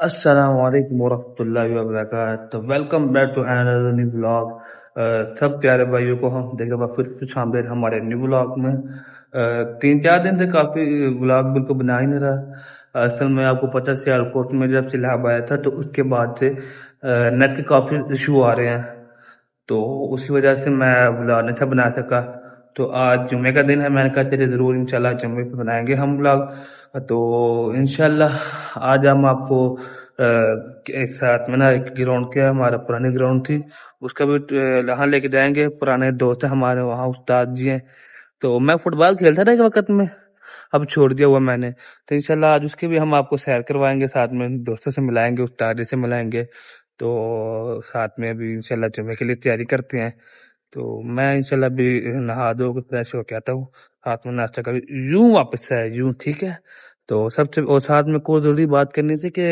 السلام علیکم ورحمۃ اللہ وبرکاتہ، welcome back to another new blog. سب پیارے بھائیوں کو ہم دیکھ رہے پھر کچھ آمدید ہمارے نیو بلاگ میں۔ 3 4 دن سے کافی بلاگ بالکل بنا ہی نہیں رہا۔ اصل میں آپ کو پتہ سیالکوٹ میں جب سیلاب آیا تھا تو اس کے بعد سے نیٹ کے کافی ایشو آ رہے ہیں، تو اسی وجہ سے میں بلاگ نہیں تھا بنا سکا۔ تو آج جمعے کا دن ہے، میں نے کہا چلیے ضرور انشاءاللہ جمعے پہ بنائیں گے ہم بلاگ۔ تو انشاءاللہ آج ہم آپ کو ایک ساتھ میں نا ایک گراؤنڈ کیا ہمارا پرانی گراؤنڈ تھی، اس کا بھی وہاں لے کے جائیں گے۔ پرانے دوست ہیں ہمارے وہاں، استاد جی ہیں۔ تو میں فٹ بال کھیلتا تھا ایک وقت میں، اب چھوڑ دیا ہوا میں نے۔ تو انشاءاللہ آج اس کی بھی ہم آپ کو سیر کروائیں گے، ساتھ میں دوستوں سے ملائیں گے، استاد جی سے ملائیں گے۔ تو ساتھ میں ابھی انشاءاللہ جمعے کے لیے تیاری کرتے ہیں۔ تو میں انشاءاللہ ابھی نہا دھو کے فریش ہو کے آتا ہوں، ہاتھ میں ناشتہ کر یوں واپس ہے یوں، ٹھیک ہے؟ تو سب سے اور ساتھ میں کوئی ضروری بات کرنی تھی کہ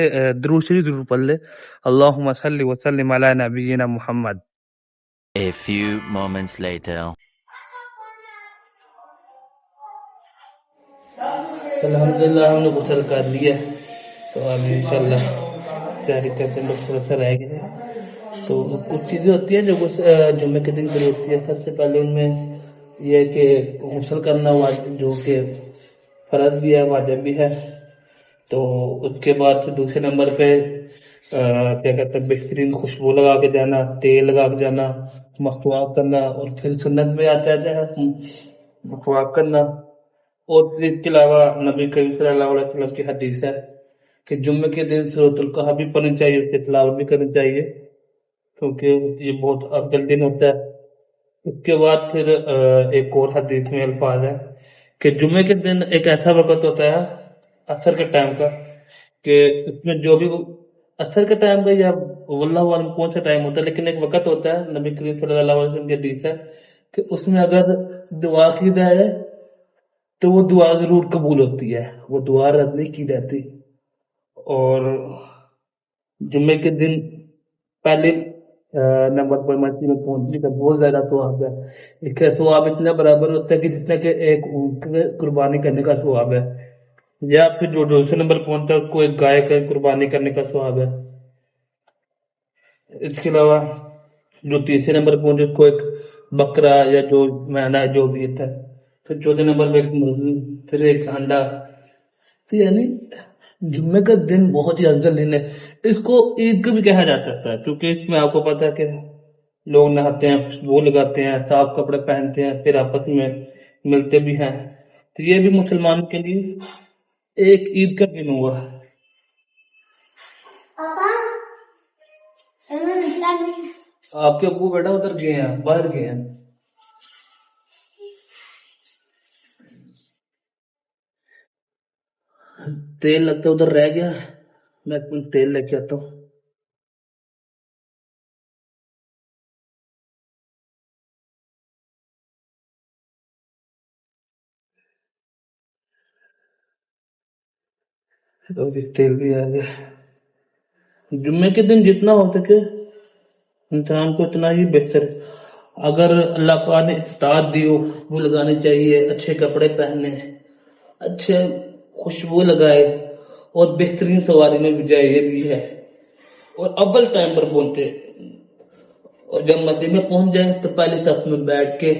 درود شریف ضرور پڑھ لے، اللہم صلی وسلم علی نبینا محمد۔ A few moments later. الحمدللہ ہم نے غسل کر لیا، تو اب انشاءاللہ تیاری کرتے ہیں، تھوڑا سا رہ گیا ہے۔ تو کچھ چیزیں ہوتی ہیں جو جمعے کے دن ضرور ہوتی ہے۔ سب سے پہلے ان میں یہ ہے کہ غسل کرنا واجب، جو کہ فرض بھی ہے، واجب بھی ہے۔ تو اس کے بعد پھر دوسرے نمبر پہ کیا کہتے ہیں، بہترین خوشبو لگا کے جانا، تیل لگا کے جانا، مسواک کرنا، اور پھر سنت میں آتا ہے مسواک کرنا۔ اور پھر اس کے علاوہ نبی کریم صلی اللہ علیہ وسلم کی حدیث ہے کہ جمعے کے دن سورۃ الکہف بھی پڑھنی چاہیے، اس کی تلاوت بھی کرنی چاہیے، کیونکہ یہ بہت افضل دن ہوتا ہے۔ اس کے بعد پھر ایک اور حدیث میں الفاظ ہے کہ جمعے کے دن ایک ایسا وقت ہوتا ہے عصر کے ٹائم کا، کہ اس میں جو بھی عصر کے ٹائم کا یا واللہ عالم کون سا ٹائم ہوتا ہے، لیکن ایک وقت ہوتا ہے، نبی کریم صلی اللہ علیہ وسلم کی حدیث ہے کہ اس میں اگر دعا کی جائے تو وہ دعا ضرور قبول ہوتی ہے، وہ دعا رد نہیں کی جاتی۔ اور جمعے کے دن پہلے نمبر پر مسجد میں پہنچنے کا بہت زیادہ ثواب ہے۔ اس کا ثواب اتنا برابر ہوتا ہے کہ جتنا کہ ایک اونٹ قربانی کرنے کا ثواب ہے، یا پھر جو دوسرے نمبر پہنچتا ہے اس کو ایک گائے کا قربانی کرنے کا ثواب ہے۔ اس کے علاوہ جو تیسرے نمبر پہنچے اس کو ایک بکرا یا جو مہنا ہے جو بھی ہے، پھر چوتھے نمبر پہ ایک مرغی، پھر ایک انڈا۔ تو یعنی جمعے کا دن بہت ہی افضل دن ہے۔ اس کو عید کو بھی کہا جا سکتا ہے، کیونکہ اس میں آپ کو پتا ہے کہ لوگ نہاتے ہیں، خوشبو لگاتے ہیں، صاف کپڑے پہنتے ہیں، پھر آپس میں ملتے بھی ہیں۔ تو یہ بھی مسلمان کے لیے ایک عید کا دن ہوا۔ آپ کے ابو بیٹا ادھر گئے ہیں، باہر گئے ہیں۔ تیل لگتا ادھر رہ گیا، میں تیل لے کے آتا ہوں۔ تیل بھی آ گیا۔ جمعے کے دن جتنا ہو سکے انسان کو اتنا ہی بہتر۔ اگر اللہ پاک نے استطاعت دی ہو، وہ لگانی چاہیے، اچھے کپڑے پہنے، اچھے خوشبو لگائے، اور بہترین سواری میں بھی جائے، یہ بھی ہے۔ اور اول ٹائم پر پہنچے، اور جب مسجد میں پہنچ جائے تو پہلے صف میں بیٹھ کے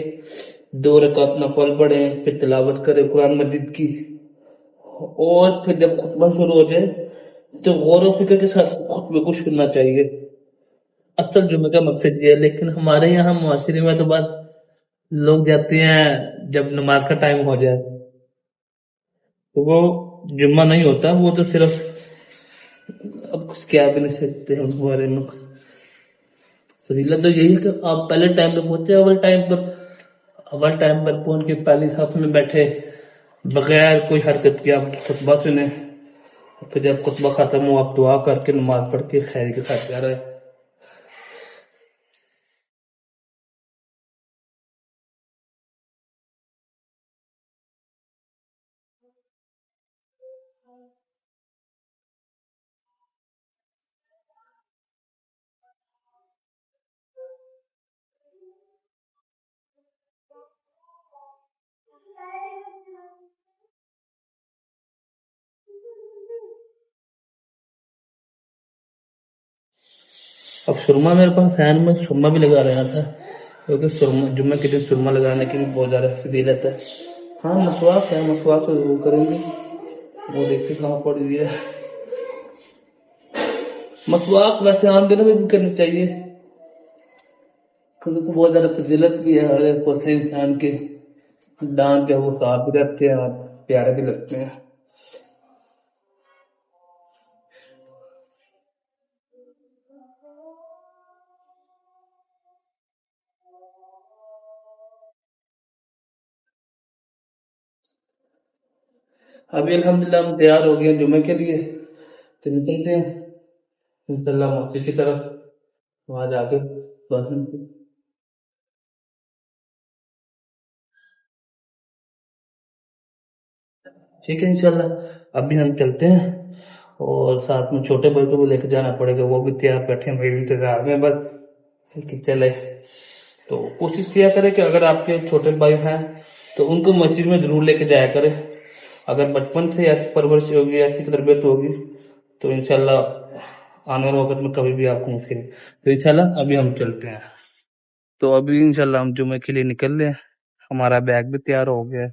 2 رکعت نفل پڑھیں، پھر تلاوت کرے قرآن مجید کی، اور پھر جب خطبہ شروع ہو جائے تو غور و فکر کے ساتھ خطبے کو سننا چاہیے۔ اصل جمعے کا مقصد یہ ہے، لیکن ہمارے یہاں معاشرے میں تو بس لوگ جاتے ہیں جب نماز کا ٹائم ہو جائے، تو وہ جمعہ نہیں ہوتا، وہ تو صرف اب کچھ کیا بھی نہیں سکتے ان کے بارے میں۔ فضیلت تو یہی ہے کہ آپ پہلے ٹائم پہ پہنچے، اول ٹائم پر پہنچ کے پہلی صف میں بیٹھے، بغیر کوئی حرکت کے آپ خطبہ سنیں، پھر جب خطبہ ختم ہو آپ دعا کر کے نماز پڑھ کے خیر کے ساتھ جا رہے۔ اب سرما میرے پاس فین میں سرما بھی لگا رہا تھا کیونکہ سرما جمعہ کے دن سرما لگانے کی بھی بہت زیادہ فضیلت ہے. ہاں مسواک ہے، مسواک تو ضرور کریں گے. وہ دیکھتے کہاں پڑی ہوئی ہے مسواک. ویسے عام دنوں میں بھی کرنی چاہیے کیونکہ بہت زیادہ فضیلت بھی ہے. اگر کوسے انسان کے دانت جو ہے وہ صاف بھی رہتے ہیں اور پیارے بھی لگتے ہیں. ابھی الحمدللہ ہم تیار ہو گئے جمعے کے لیے، تو نکلتے ہیں انشاءاللہ مسجد کی طرف. وہاں جا کے ٹھیک ہے انشاءاللہ. ابھی ہم چلتے ہیں اور ساتھ میں چھوٹے بھائی کو بھی لے کے جانا پڑے گا. وہ بھی تیار بیٹھے ہیں میرے انتظار میں بس کہ چلے. تو کوشش کیا کرے کہ اگر آپ کے چھوٹے بھائی ہیں تو ان کو مسجد میں ضرور لے کے جایا کرے. اگر بچپن سے ایسی پرورش ہوگی، ایسی تربیت ہوگی تو انشاءاللہ آنے والے وقت میں کبھی بھی آپ کو مشکل نہیں. تو انشاءاللہ ابھی ہم چلتے ہیں. تو ابھی انشاءاللہ ہم جمعے کے لیے نکل رہے ہیں. ہمارا بیگ بھی تیار ہو گیا ہے.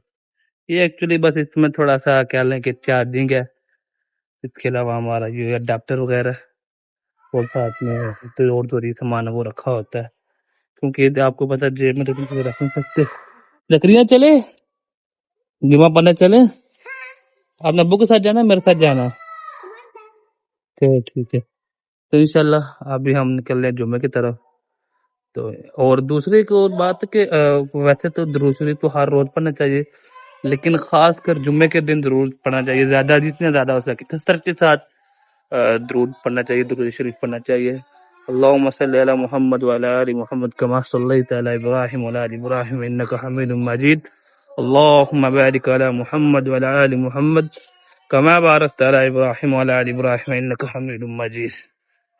یہ ایکچولی بس اس میں تھوڑا سا کہہ لیں کہ چارجنگ ہے. اس کے علاوہ ہمارا یہ اڈاپٹر وغیرہ اور ساتھ میں اور ضروری سامان وہ رکھا ہوتا ہے کیونکہ آپ کو پتا جیب میں تو کسی کو رکھ نہیں سکتے. لکڑیاں چلے جمعہ پڑھنے چلے. آپ نے ابو کے ساتھ جانا میرے ساتھ جانا؟ ٹھیک ہے. تو انشاءاللہ ابھی ہم نکل رہے ہیں جمعے کی طرف. تو اور دوسری ایک اور بات کہ ویسے تو درود شریف تو ہر روز پڑھنا چاہیے لیکن خاص کر جمعے کے دن ضرور پڑھنا چاہیے. زیادہ جتنا زیادہ ہو سکے کثرت کے ساتھ درود پڑھنا چاہیے، درود شریف پڑھنا چاہیے. اللهم صل على محمد وعلى ال محمد كما صليت على ابراهيم وعلى ال ابراهيم انك حميد مجيد. اللهم بارك على محمد وعلى ال محمد كما باركت على ابراهيم وعلى ال ابراهيم انك حميد مجيد.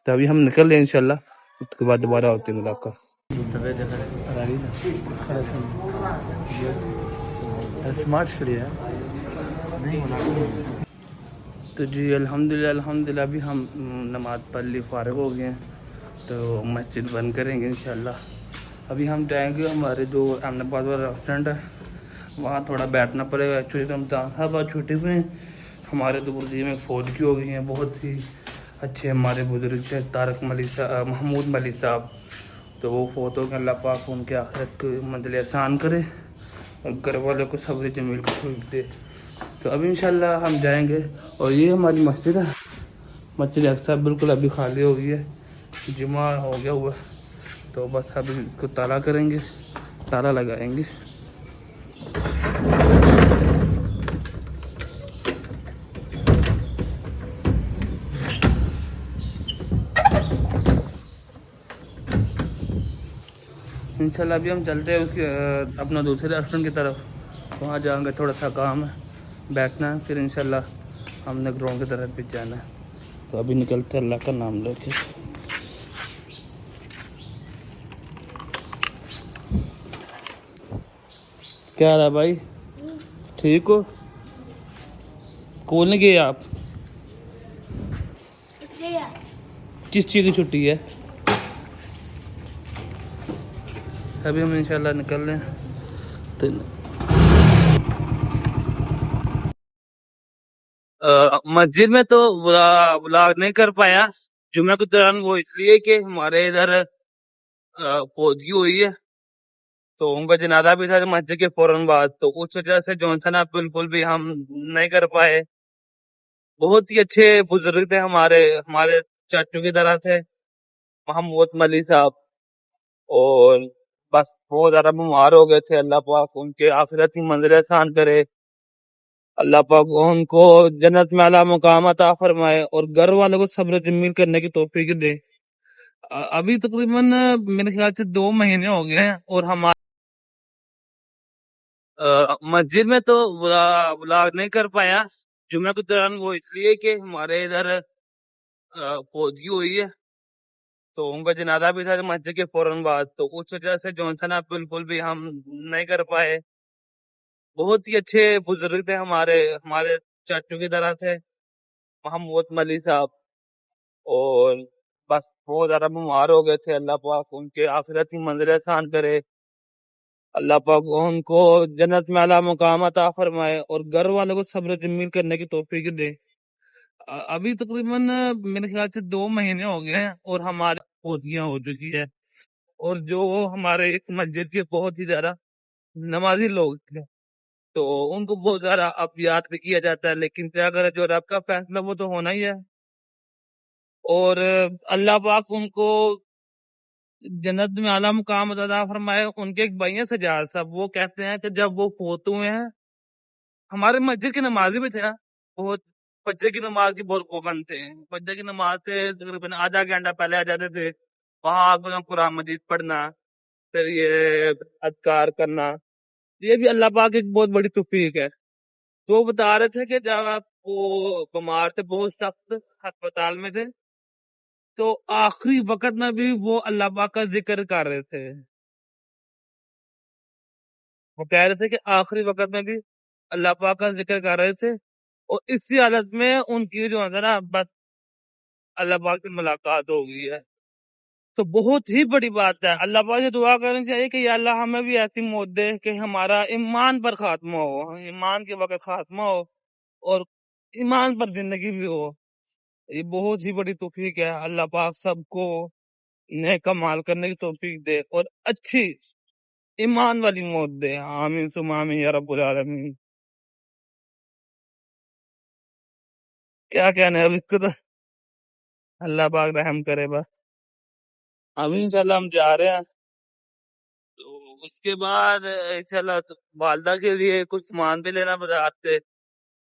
تو ابھی ہم نکل رہے ہیں انشاءاللہ. اس کے بعد دوبارہ ہوتی ہے ملاقات. اسمارٹ شڑی ہے. تو جی الحمدللہ ابھی ہم نماز پڑھ لی، فارغ ہو گئے ہیں. تو مسجد بند کریں گے انشاءاللہ. ابھی ہم جائیں گے ہمارے جو احمد آباد والا ریسٹورینٹ ہے وہاں تھوڑا بیٹھنا پڑے گا. ایکچولی رمضان صاحب آج چھٹے ہوئے ہیں. ہمارے تو بردی میں فوج کی ہو گئی ہیں. بہت ہی اچھے ہمارے بزرگ تھے طارق ملک صاحب، محمود ملک صاحب. تو وہ فوت ہو کے اللہ پاک ان کے آخرت کی منزل آسان کرے اور گھر والوں کو صبر جمیل کو خوش دے. تو ابھی انشاءاللہ ہم جائیں گے. اور یہ ہماری مسجد ہے، مسجد اقصی بالکل ابھی خالی ہو گئی ہے، جمعہ ہو گیا ہوا. تو بس ابھی اس کو تالا کریں گے، تالا لگائیں گے. انشاءاللہ ابھی ہم چلتے ہیں اس کے اپنا دوسرے ریسٹورینٹ کی طرف. وہاں جائیں گے، تھوڑا سا کام ہے، بیٹھنا ہے، پھر انشاءاللہ ہم نے گراؤنڈ کی طرف بھی جانا ہے. تو ابھی نکلتے ہیں اللہ کا نام لے کے. کیا رہا بھائی، ٹھیک ہو؟ اسکول نہیں گئے آپ؟ کس چیز کی چھٹی ہے؟ ابھی ہم انشاءاللہ نکل رہے ہیں. تو مسجد میں تو بلاگ نہیں کر پایا جمعہ کے دوران، وہ اس لیے کہ ہمارے ادھر فوجی ہوئی ہے تو ان کا جنازہ بھی تھا مسجد کے فوراً بعد. تو اس وجہ سے جو ہے نا بالکل بھی ہم نہیں کر پائے. بہت ہی اچھے بزرگ تھے ہمارے چاچو کی طرح تھے محمود ملی صاحب. اور بس بہت زیادہ بیمار ہو گئے تھے. اللہ پاک ان کے آخرت کی منزل آسان کرے. اللہ پاک ان کو جنت میں اعلیٰ مقام عطا فرمائے اور گھر والوں کو صبر جمیل کرنے کی توفیق دے. ابھی تقریباً میرے خیال سے 2 مہینے ہو گئے ہیں اور ہمارے مسجد میں تو بلاگ نہیں کر پایا جمعہ کے دوران، وہ اس لیے کہ ہمارے ادھر فوجی ہوئی ہے تو ان کا جنازہ بھی تھا مسجد کے فوراً بعد. تو اس وجہ سے جو ہے نا بالکل بھی ہم نہیں کر پائے. بہت ہی اچھے بزرگ تھے ہمارے چاچو کی طرح تھے محمود ملی صاحب. اور بس بہت زیادہ بیمار ہو گئے تھے. اللہ پاک ان کے آخرت کی منزل آسان کرے. اللہ پاک ان کو جنت میں اعلیٰ مقام عطا فرمائے اور گھر والوں کو صبر جمیل کرنے کی توفیق دے. ابھی تقریباً میرے خیال سے 2 مہینے ہو گئے ہیں اور ہماری پوتیاں ہو چکی ہے. اور جو ہمارے اس مسجد کے بہت ہی زیادہ نمازی لوگ تھے تو ان کو بہت زیادہ اب یاد بھی کیا جاتا ہے. لیکن کیا کرے، جو رب کا فیصلہ وہ تو ہونا ہی ہے. اور اللہ پاک ان کو جنت میں اعلیٰ مقام عطا فرمائے. ان کے ایک بھائی ہیں سجاد صاحب، وہ کہتے ہیں کہ جب وہ فوت ہوئے ہیں، ہمارے مسجد کے نمازی بھی تھے نا، بہت فجر کی نماز کی بہت پابند تھے. فجر کی نماز سے تقریباً آدھا گھنٹہ پہلے آ جاتے تھے. وہاں آ کر قرآن مجید پڑھنا، پھر یہ اذکار کرنا، یہ بھی اللہ پاک کی ایک بہت بڑی توفیق ہے. تو وہ بتا رہے تھے کہ جب آپ وہ بیمار تھے، بہت سخت ہسپتال میں تھے، تو آخری وقت میں بھی وہ اللہ پاک کا ذکر کر رہے تھے. وہ کہہ رہے تھے کہ آخری وقت میں بھی اللہ پاک کا ذکر کر رہے تھے. اور اسی حالت میں ان کی جو ہے نا، بس اللہ پاک سے ملاقات ہو گئی ہے. تو بہت ہی بڑی بات ہے. اللہ پاک سے دعا کرنی چاہیے کہ یا اللہ ہمیں بھی ایسی موت دے کہ ہمارا ایمان پر خاتمہ ہو، ایمان کے وقت خاتمہ ہو اور ایمان پر زندگی بھی ہو. یہ بہت ہی بڑی توفیق ہے. اللہ پاک سب کو نیک اعمال کرنے کی توفیق دے اور اچھی ایمان والی موت دے. آمین ثم آمین یا رب العالمین. کیا کہنا ہے اب اس کو، تو اللہ پاک رحم کرے بس. اب انشاءاللہ ہم جا رہے ہیں. تو اس کے بعد انشاءاللہ والدہ کے لیے کچھ سامان بھی لینا بازار سے،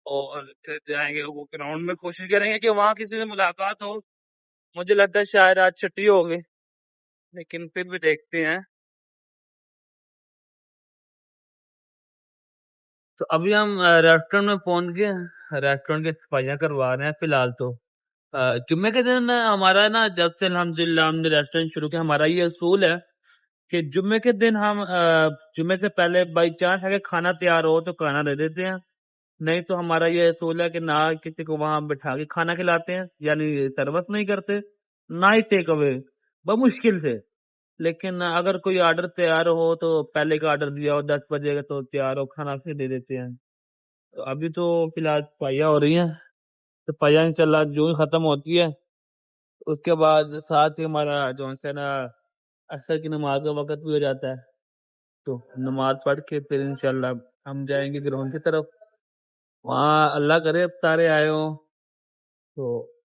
اور پھر جائیں گے وہ گراؤنڈ میں. کوشش کریں گے کہ وہاں کسی سے ملاقات ہو. مجھے لگتا ہے شاید آج چھٹی ہوگی، لیکن پھر بھی دیکھتے ہیں. تو ابھی ہم ریسٹورینٹ میں پہنچ گئے ہیں. ریسٹورینٹ کی صفائیاں کروا رہے ہیں فی الحال. تو جمعے کے دن ہمارا نا، جب سے الحمدللہ ہم نے ریسٹورینٹ شروع کیا، ہمارا یہ اصول ہے کہ جمعے کے دن ہم جمعے سے پہلے بائی چانس اگر کھانا تیار ہو تو کھانا دے دیتے ہیں، نہیں تو ہمارا یہ اصول ہے کہ نہ کسی کو وہاں بٹھا کے کھانا کھلاتے ہیں، یعنی سروس نہیں کرتے، نہ ہی ٹیک اوے، بمشکل سے. لیکن اگر کوئی آرڈر تیار ہو تو پہلے کا آرڈر دیا ہو 10 بجے کا تو تیار ہو کھانا پھر دے دیتے ہیں. تو ابھی تو فی الحال صفائیاں ہو رہی ہیں. صفائیاں انشاءاللہ جو ہی ختم ہوتی ہے اس کے بعد ساتھ ہی ہمارا جو ہے نا عصر کی نماز کا وقت بھی ہو جاتا ہے. تو نماز پڑھ کے پھر انشاءاللہ ہم جائیں گے گراؤنڈ کی طرف. وہاں اللہ کرے اب سارے آئے ہوں تو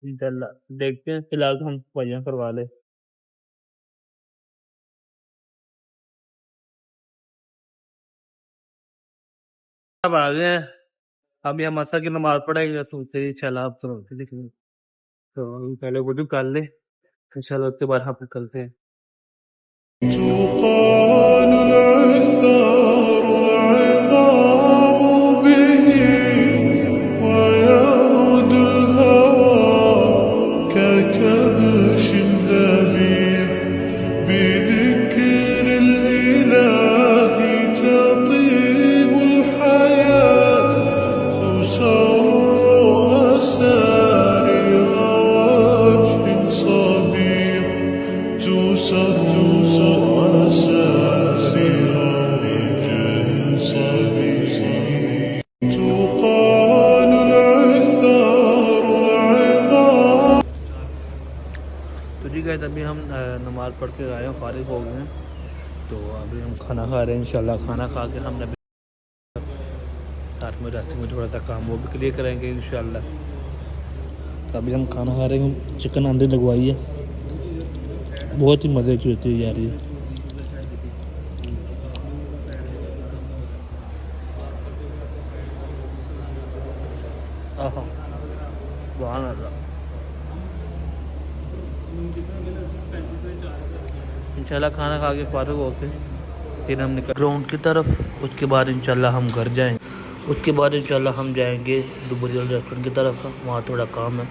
انشاءاللہ دیکھتے ہیں. فی الحال تو ہم صفائیاں کروا لیں. اب آ گئے ہیں. ابھی ہم عصر کی نماز پڑھیں گے تو پھر انشاءاللہ آپ تو پہلے وضو کر لیں، انشاءاللہ اس کے بعد ہم نکلتے ہیں. تقال العثار العظام به ويعود الهوى ككبش ذبيح بذكر الإله تطيب الحياة تسر أسارير وجه صبيح تسر أساسير وجه صبيح تقال العثار العظام. تو جی گئے ابھی ہم نماز پڑھ کے آئے ہیں، فارغ ہو گئے ہیں. تو ابھی ہم کھانا کھا رہے ہیں. انشاءاللہ کھانا کھا کے ہم نے ساتھ میں راستے میں تھوڑا سا کام وہ بھی کلیئر کریں گے انشاءاللہ. تو ابھی ہم کھانا کھا رہے ہیں. چکن اندر لگوائی ہے، بہت ہی مزے کی ہوتی ہے یار یہ. سبحان اللہ. انشاءاللہ کھانا کھا کے فارغ ہو کے پھر ہم نکل گراؤنڈ کی طرف. اس کے بعد انشاءاللہ ہم گھر جائیں. اس کے بعد انشاءاللہ ہم جائیں گے دوبری والے ریسٹورنٹ کی طرف. وہاں تھوڑا کام ہے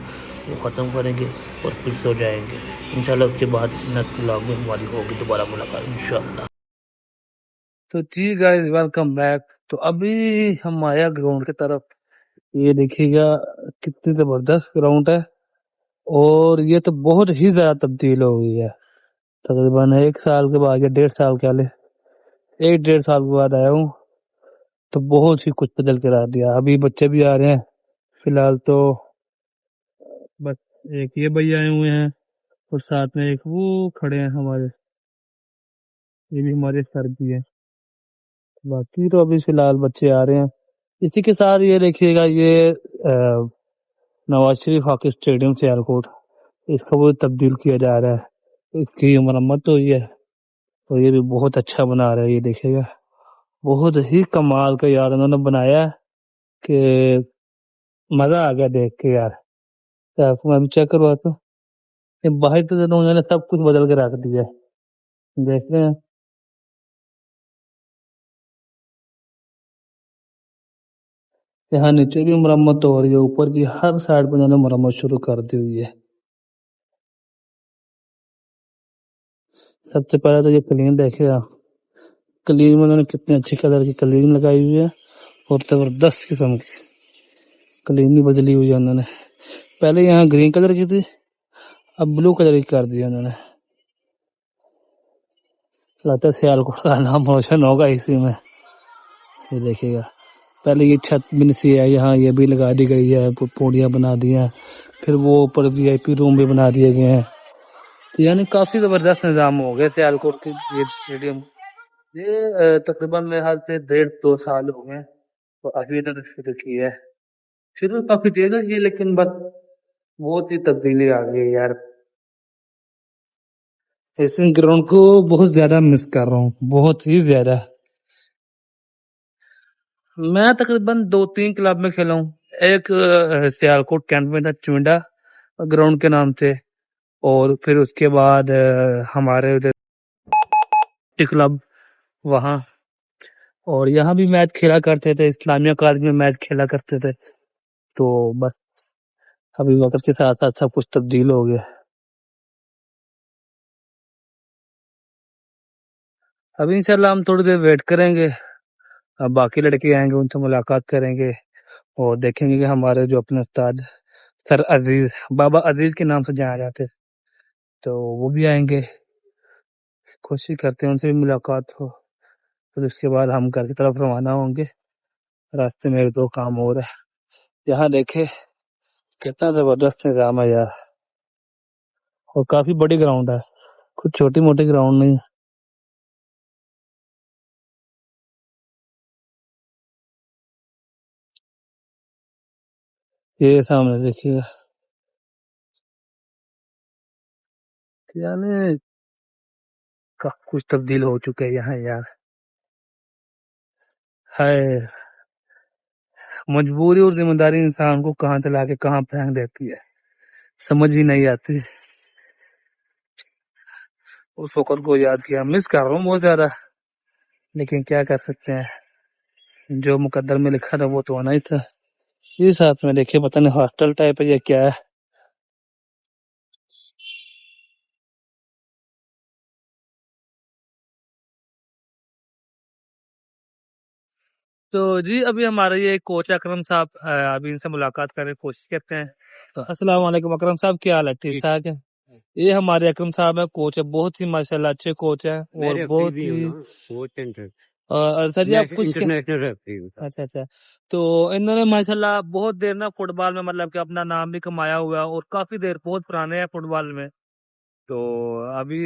وہ ختم کریں گے اور پھر سو جائیں گے انشاءاللہ. اس کے بعد نیکسٹ ولاگ میں ہماری ہوگی دوبارہ ملاقات انشاءاللہ. تو جی گائز ویلکم بیک. تو ابھی ہم آیا گراؤنڈ کی طرف. یہ دیکھیے گا کتنی زبردست گراؤنڈ ہے. اور یہ تو بہت ہی زیادہ تبدیل ہو گئی ہے. تقریباً 1 سال کے بعد یا 1.5 سال کے لے 1-1.5 سال کے بعد آیا ہوں تو بہت ہی کچھ بدل کے رکھ دیا. ابھی بچے بھی آ رہے ہیں فی الحال تو بس ایک یہ بھائی آئے ہوئے ہیں اور ساتھ میں ایک وہ کھڑے ہیں ہمارے، یہ بھی ہمارے سر بھی ہیں. باقی تو ابھی فی الحال بچے آ رہے ہیں. اسی کے ساتھ یہ دیکھیے گا یہ نواز شریف ہاکی اسٹیڈیم سیالکوٹ، اس کا وہ تبدیل کیا جا رہا ہے، اس کی مرمت ہوئی ہے اور یہ بھی بہت اچھا بنا رہا ہے. یہ دیکھیے گا بہت ہی کمال کا یار انہوں نے بنایا ہے کہ مزہ آ گیا دیکھ کے یار. تو آپ کو میں بھی چیک کرواتا ہوں. یہ باہر تو انہوں نے سب کچھ بدل کے رکھ دیا ہے، دیکھ رہے ہیں. یہاں نیچے بھی مرمت ہو رہی ہے، اوپر بھی ہر سائڈ پہ انہوں نے مرمت شروع کر دی ہوئی ہے. سب سے پہلے تو یہ کلین دیکھے گا، کلین میں انہوں نے کتنے اچھی کلر کی کلین لگائی ہوئی ہے اور زبردست قسم کی کلین بھی بدلی ہوئی ہے انہوں نے. پہلے یہاں گرین کلر کی تھی، اب بلو کلر کی کر دیا انہوں نے. لگتا ہے سیالکوٹ کا نام روشن ہوگا اسی میں. یہ دیکھیے گا پہلے یہ چھت بھی نہیں ہے، یہاں یہ بھی لگا دی گئی ہے، پوڑیاں بنا دی ہیں، پھر وہ اوپر VIP روم بھی بنا دیے گئے ہیں. تو یعنی کافی زبردست نظام ہو گیا سیالکوٹ کی یہ اسٹیڈیم. یہ تقریباً میرے خیال سے 1.5-2 سال ہو گئے تو ابھی تک شروع کی ہے. شروع کافی دیر ہے لیکن بس بہت ہی تبدیلی آ گئی ہے یار. اس گراؤنڈ کو بہت زیادہ مس کر رہا ہوں، بہت ہی زیادہ. میں تقریباً 2-3 کلب میں کھیلا ہوں. ایک سیالکوٹ کینٹ میں تھا، چونڈا گراؤنڈ کے نام سے، اور پھر اس کے بعد ہمارے ادھر کلب وہاں، اور یہاں بھی میچ کھیلا کرتے تھے، اسلامیہ کالج میں میچ کھیلا کرتے تھے. تو بس ابھی وقت کے ساتھ ساتھ سب کچھ تبدیل ہو گیا. ابھی انشاءاللہ ہم تھوڑی دیر ویٹ کریں گے، اب باقی لڑکے آئیں گے ان سے ملاقات کریں گے اور دیکھیں گے کہ ہمارے جو اپنے استاد سر عزیز، بابا عزیز کے نام سے جانا جاتے تو وہ بھی آئیں گے. کوشش کرتے ہیں ان سے بھی ملاقات ہو. پھر اس کے بعد ہم گھر کی طرف روانہ ہوں گے. راستے میں 1-2 کام اور ہے. یہاں دیکھے کتنا زبردست نظام ہے یار، اور کافی بڑی گراؤنڈ ہے، کچھ چھوٹی موٹی گراؤنڈ نہیں. یہ سامنے دیکھیے گا یعنی کافی کچھ تبدیل ہو چکا ہے یہاں یار. ہے مجبوری اور ذمہ داری انسان کو کہاں چلا کے کہاں پھینک دیتی ہے، سمجھ ہی نہیں آتی. اس وقت کو یاد کیا، مس کر رہا ہوں بہت زیادہ، لیکن کیا کر سکتے ہیں، جو مقدر میں لکھا تھا وہ تو آنا ہی تھا. یہ ساتھ میں دیکھیے پتہ نہیں ہاسٹل ٹائپ ہے یا کیا ہے. تو جی ابھی ہمارے یہ کوچ اکرم صاحب، ابھی ان سے ملاقات کرنے کی کوشش کرتے ہیں. السلام علیکم اکرم صاحب، کیا حال ہے؟ ٹھیک ٹھاک ہے. یہ ہمارے اکرم صاحب ہے، کوچ ہے، بہت ہی ماشاءاللہ اچھے کوچ ہے اور بہت ہی. اور سر جی آپ کچھ اچھا اچھا. تو انہوں نے ماشاءاللہ بہت دیر نا فٹ بال میں مطلب کہ اپنا نام بھی کمایا ہوا ہے اور کافی دیر بہت پرانے ہیں فٹ بال میں. تو ابھی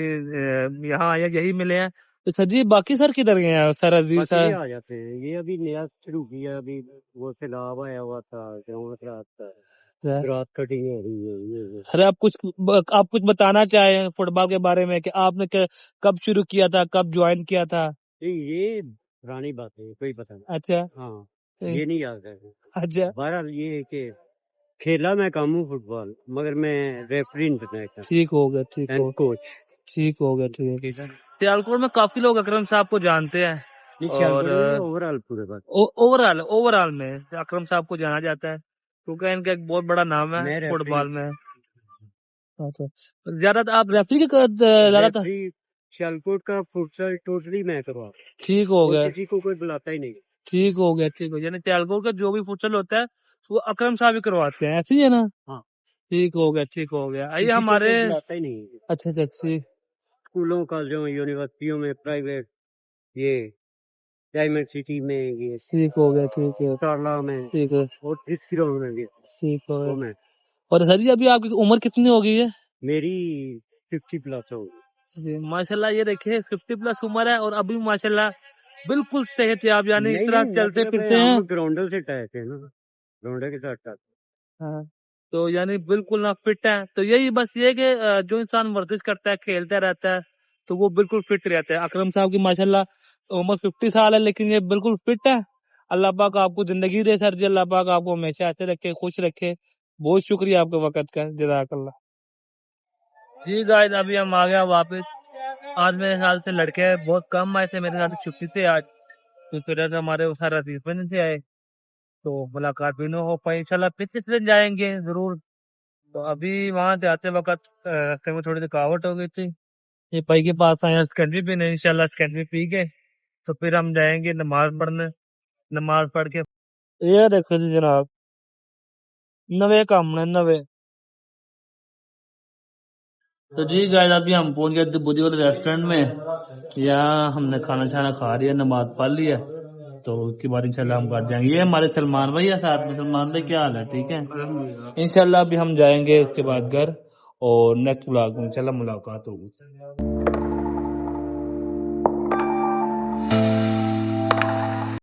یہاں آئے یہی ملے ہیں. تو سر جی باقی سر کدھر گئے ہیں؟ سر عزیز بس سر یہ آ جاتے ہیں، یہ ابھی نیا شروع کیا، ابھی وہ سیلاب آیا ہوا تھا، رات کٹنگ ہو رہی ہے. سر آپ کچھ بتانا چاہیں فٹ بال کے بارے میں کہ آپ نے کب شروع کیا تھا، کب جوائن کیا تھا؟ یہ پرانی بات ہے، کوئی پتہ نہیں. اچھا ہاں یہ نہیں یاد ہے. اچھا بہرحال یہ ہے کہ کھیلا میں کم ہوں فٹ بال، مگر میں ریفری انٹرنیشنل ٹھیک ہو گیا، ٹھیک اینڈ ہو کوچ. ٹھیک ہو گیا ٹھیک ہے. سیالکوٹ میں کافی لوگ اکرم صاحب کو جانتے ہیں اور اوور آل میں اکرم صاحب کو جانا جاتا ہے کیونکہ ان کا ایک بہت بڑا نام ہے فٹ بال میں. اچھا زیادہ آپ ریفری کے زیادہ تر سیالکوٹ کا فٹسل ٹوٹلی میں کروا، ٹھیک ہو گیا، کسی کو کوئی بلاتا ہی نہیں. ٹھیک ہو گیا ٹھیک ہو گیا. یعنی سیالکوٹ کا جو بھی فٹسل ہوتا ہے وہ اکرم صاحب ہی کرواتے ہیں، ایسے ہی ہے نا؟ ہاں ٹھیک ہو گیا ٹھیک ہو گیا. آئیے کسی کو ہمارے کوئی بلاتا ہی نہیں ہے. اچھا اچھا ٹھیک اسکولوں کالجوں یونیورسٹیوں میں پرائیویٹ یہ ڈائمنڈ سٹی میں یہ ٹھیک ہو گیا ٹھیک ہے ٹارلا میں ٹھیک ہے اور ڈسکروں میں بھی ٹھیک ہو وہ گیا. میں اور سر جی ابھی آپ کی عمر کتنی ہو گئی ہے؟ میری 50 پلس ہو گئی. جی ماشاء اللہ یہ دیکھیں 50 پلس عمر ہے اور ابھی ماشاء اللہ بالکل صحت یاب یعنی اس طرح چلتے مطلب پھرتے ہم ہیں. لوگ گراؤنڈر سے ٹائپ ہے نا, گراؤنڈر کے ساتھ ٹائپ. ہاں تو یعنی بالکل نہ فٹ ہے. تو یہی بس یہ کہ جو انسان ورزش کرتا ہے کھیلتا رہتا ہے تو وہ بالکل فٹ رہتا ہے. اکرم صاحب کی ماشاءاللہ عمر 50 سال ہے لیکن یہ بالکل فٹ ہے. اللہ پاک آپ کو زندگی دے سر جی, اللہ پاک آپ کو ہمیشہ ایسے رکھے, خوش رکھے. بہت شکریہ آپ کے وقت کا, جزاک اللہ. جی گائز ابھی ہم آ گیا واپس. آج میرے خیال سے لڑکے بہت کم آئے تھے میرے ساتھ, چھٹی تھے آج تو پھر ہمارے سارا رفیق نہیں سے آئے تو ملاقات بھی نہ ہو پائی. انشاءاللہ پھر کس دن جائیں گے ضرور. تو ابھی وہاں سے آتے وقت راستے میں تھوڑی تھکاوٹ ہو گئی تھی. یہ بھائی کے پاس آئے اسکنجی پینے, انشاءاللہ اسکنجی پی کے تو پھر ہم جائیں گے نماز پڑھنے. نماز پڑھ کے یہ دیکھو جی جناب نوے کام نے نوے. تو جی گائز ابھی ہم پہنچ گئے بدی والے ریسٹورینٹ میں. یہاں ہم نے کھانا چھانا کھا لیا, نماز پڑھ لیا تو اس کے بعد انشاءاللہ ہم کر جائیں گے. یہ ہمارے سلمان بھائی ہے ساتھ میں. سلمان بھائی کیا حال ہے؟ ٹھیک ہے انشاءاللہ. ابھی ہم جائیں گے اس کے بعد گھر اور نیکسٹ بلاگ میں انشاءاللہ ملاقات ہوگی.